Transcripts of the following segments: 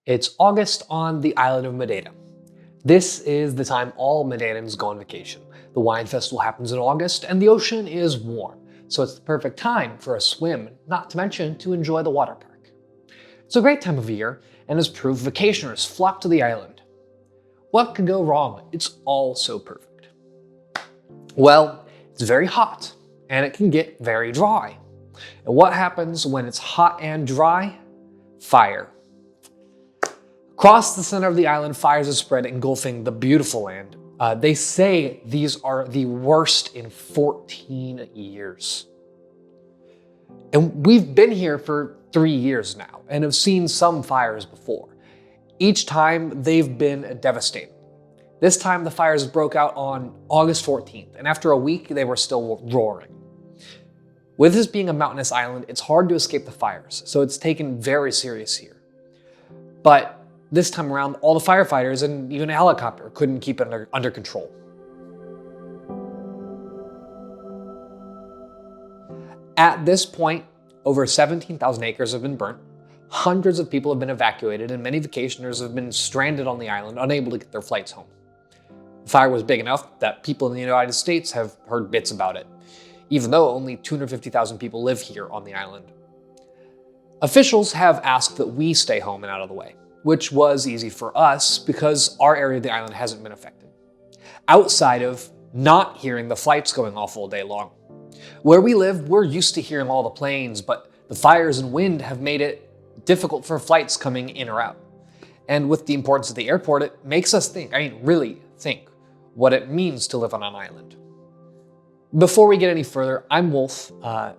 It's August on the island of Madeira. This is the time all Madeirans go on vacation. The wine festival happens in August and the ocean is warm, so it's the perfect time for a swim, not to mention to enjoy the water park. It's a great time of year, and as proof, vacationers flock to the island. What could go wrong? It's all so perfect. Well, it's very hot, and it can get very dry. And what happens when it's hot and dry? Fire. Across the center of the island, fires are spread, engulfing the beautiful land. They say these are the worst in 14 years. And we've been here for 3 years now and have seen some fires before. Each time they've been devastating. This time the fires broke out on August 14th, and after a week they were still roaring. With this being a mountainous island, it's hard to escape the fires, so it's taken very serious here. But this time around, all the firefighters and even a helicopter couldn't keep it under control. At this point, over 17,000 acres have been burnt, hundreds of people have been evacuated, and many vacationers have been stranded on the island, unable to get their flights home. The fire was big enough that people in the United States have heard bits about it, even though only 250,000 people live here on the island. Officials have asked that we stay home and out of the way, which was easy for us because our area of the island hasn't been affected. Outside of not hearing the flights going off all day long. Where we live, we're used to hearing all the planes, but the fires and wind have made it difficult for flights coming in or out. And with the importance of the airport, it makes us really think what it means to live on an island. Before we get any further, I'm Wolf, and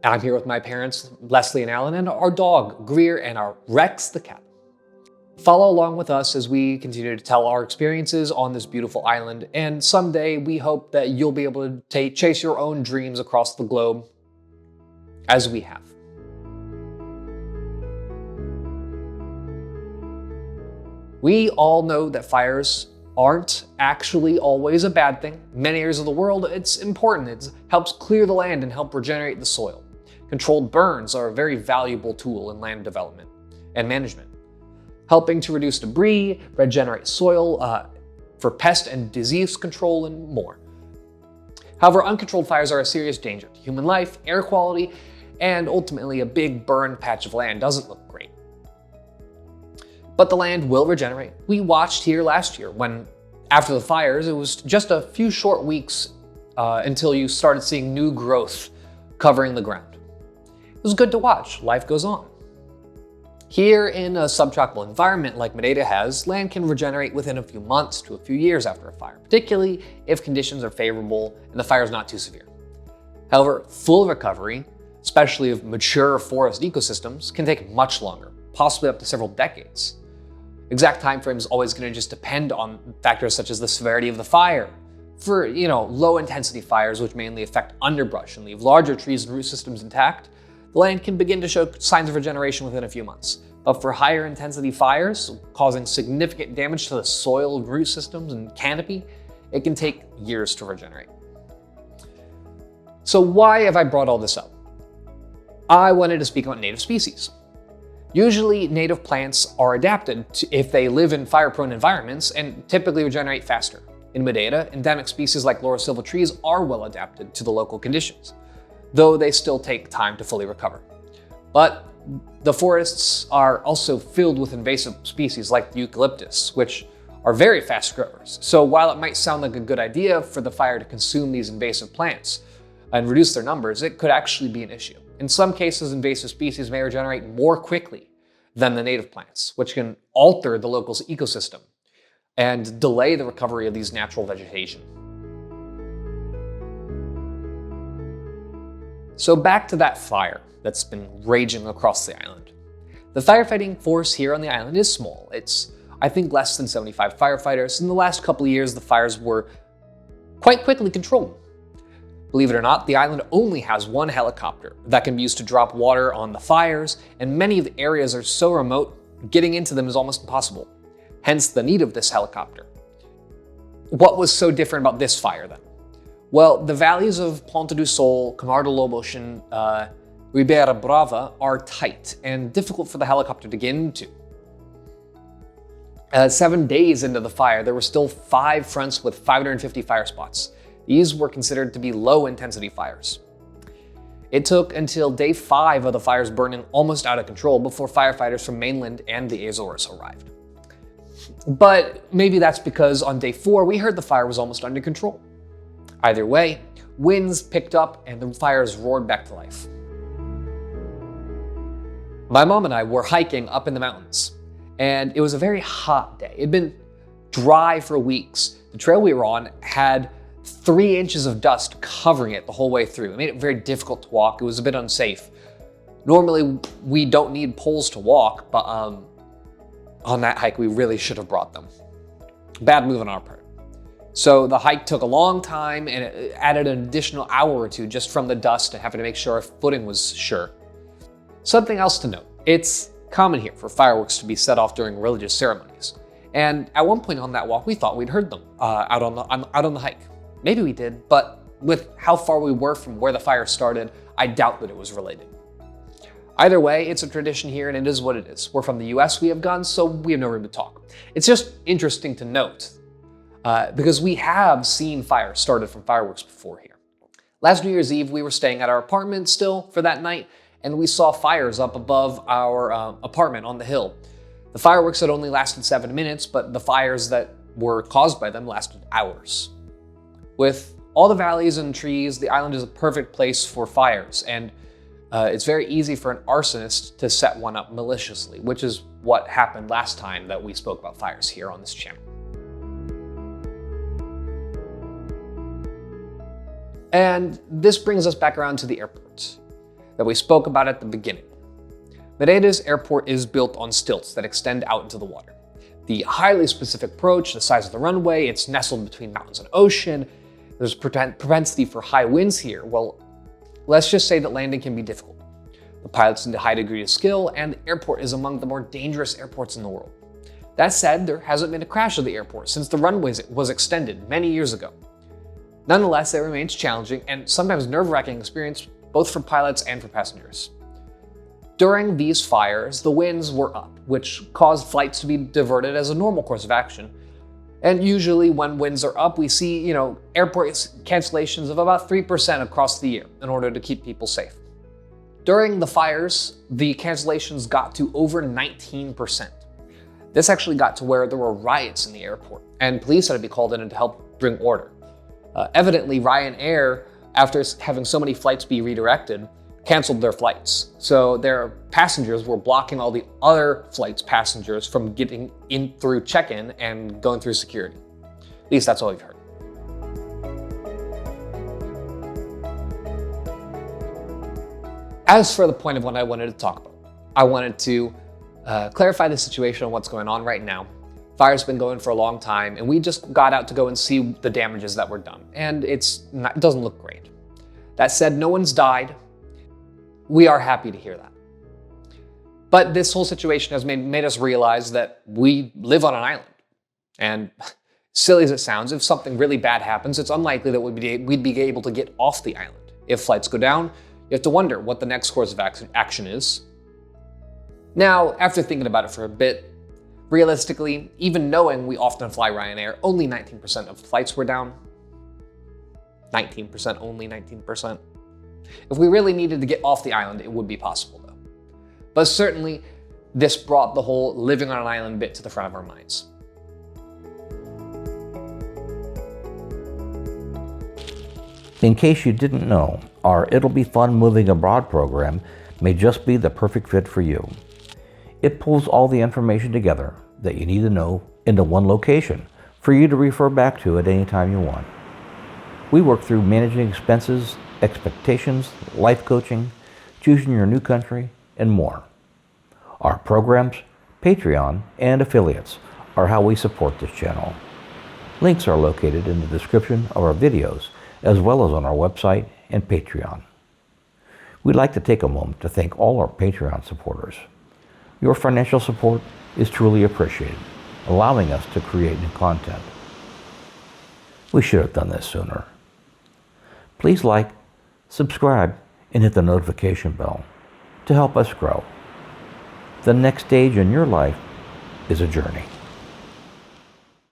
I'm here with my parents, Leslie and Alan, and our dog, Greer, and our Rex the cat. Follow along with us as we continue to tell our experiences on this beautiful island, and someday we hope that you'll be able to chase your own dreams across the globe, as we have. We all know that fires aren't actually always a bad thing. In many areas of the world, it's important. It helps clear the land and help regenerate the soil. Controlled burns are a very valuable tool in land development and management, helping to reduce debris, regenerate soil for pest and disease control, and more. However, uncontrolled fires are a serious danger to human life, air quality, and ultimately a big burned patch of land doesn't look great. But the land will regenerate. We watched here last year when, after the fires, it was just a few short weeks until you started seeing new growth covering the ground. It was good to watch. Life goes on. Here in a subtropical environment like Madeira has, land can regenerate within a few months to a few years after a fire, particularly if conditions are favorable and the fire is not too severe. However, full recovery, especially of mature forest ecosystems, can take much longer, possibly up to several decades. Exact time frame is always going to just depend on factors such as the severity of the fire. For, low intensity fires, which mainly affect underbrush and leave larger trees and root systems intact, the land can begin to show signs of regeneration within a few months. But for higher intensity fires, causing significant damage to the soil, root systems, and canopy, it can take years to regenerate. So why have I brought all this up? I wanted to speak about native species. Usually, native plants are adapted if they live in fire-prone environments and typically regenerate faster. In Madeira, endemic species like Laurel silva trees are well adapted to the local conditions, though they still take time to fully recover. But the forests are also filled with invasive species like the eucalyptus, which are very fast growers. So while it might sound like a good idea for the fire to consume these invasive plants and reduce their numbers, it could actually be an issue. In some cases, invasive species may regenerate more quickly than the native plants, which can alter the local ecosystem and delay the recovery of these natural vegetation. So back to that fire that's been raging across the island. The firefighting force here on the island is small. It's, I think, less than 75 firefighters. In the last couple of years, the fires were quite quickly controlled. Believe it or not, the island only has one helicopter that can be used to drop water on the fires, and many of the areas are so remote, getting into them is almost impossible. Hence the need of this helicopter. What was so different about this fire then? Well, the valleys of Ponta do Sol, Camar de Lobos, and Ribeira Brava are tight and difficult for the helicopter to get into. 7 days into the fire, there were still 5 fronts with 550 fire spots. These were considered to be low-intensity fires. It took until day 5 of the fires burning almost out of control before firefighters from mainland and the Azores arrived. But maybe that's because on day 4, we heard the fire was almost under control. Either way, winds picked up and the fires roared back to life. My mom and I were hiking up in the mountains, and it was a very hot day. It'd been dry for weeks. The trail we were on had 3 inches of dust covering it the whole way through. It made it very difficult to walk. It was a bit unsafe. Normally, we don't need poles to walk, but on that hike, we really should have brought them. Bad move on our part. So the hike took a long time, and it added an additional hour or 2 just from the dust and having to make sure our footing was sure. Something else to note, it's common here for fireworks to be set off during religious ceremonies. And at one point on that walk, we thought we'd heard them out on the hike. Maybe we did, but with how far we were from where the fire started, I doubt that it was related. Either way, it's a tradition here and it is what it is. We're from the US, we have guns, so we have no room to talk. It's just interesting to note because we have seen fires started from fireworks before here. Last New Year's Eve, we were staying at our apartment still for that night, and we saw fires up above our apartment on the hill. The fireworks had only lasted 7 minutes, but the fires that were caused by them lasted hours. With all the valleys and trees, the island is a perfect place for fires, and it's very easy for an arsonist to set one up maliciously, which is what happened last time that we spoke about fires here on this channel. And this brings us back around to the airport that we spoke about at the beginning. Madeira's airport is built on stilts that extend out into the water. The highly specific approach, the size of the runway, it's nestled between mountains and ocean. There's propensity for high winds here. Well, let's just say that landing can be difficult. The pilots need a high degree of skill, and the airport is among the more dangerous airports in the world. That said, there hasn't been a crash of the airport since the runway was extended many years ago. Nonetheless, it remains challenging and sometimes nerve-wracking experience both for pilots and for passengers. During these fires, the winds were up, which caused flights to be diverted as a normal course of action. And usually when winds are up, we see, airport cancellations of about 3% across the year in order to keep people safe. During the fires, the cancellations got to over 19%. This actually got to where there were riots in the airport, and police had to be called in to help bring order. Evidently, RyanAir, after having so many flights be redirected, canceled their flights. So their passengers were blocking all the other flights' passengers from getting in through check-in and going through security. At least that's all we've heard. As for the point of what I wanted to talk about, I wanted to clarify the situation of what's going on right now. Fire's been going for a long time, and we just got out to go and see the damages that were done, and it doesn't look great. That said, no one's died. We are happy to hear that. But this whole situation has made us realize that we live on an island. And silly as it sounds, if something really bad happens, it's unlikely that we'd be able to get off the island. If flights go down, you have to wonder what the next course of action is. Now, after thinking about it for a bit, realistically, even knowing we often fly RyanAir, only 19% of flights were down. 19%, only 19%. If we really needed to get off the island, it would be possible though. But certainly, this brought the whole living on an island bit to the front of our minds. In case you didn't know, our It'll Be Fun Moving Abroad program may just be the perfect fit for you. It pulls all the information together that you need to know into one location for you to refer back to at any time you want. We work through managing expenses, expectations, life coaching, choosing your new country, and more. Our programs, Patreon, and affiliates are how we support this channel. Links are located in the description of our videos, as well as on our website and Patreon. We'd like to take a moment to thank all our Patreon supporters. Your financial support is truly appreciated, allowing us to create new content. We should have done this sooner. Please like, subscribe, and hit the notification bell to help us grow. The next stage in your life is a journey.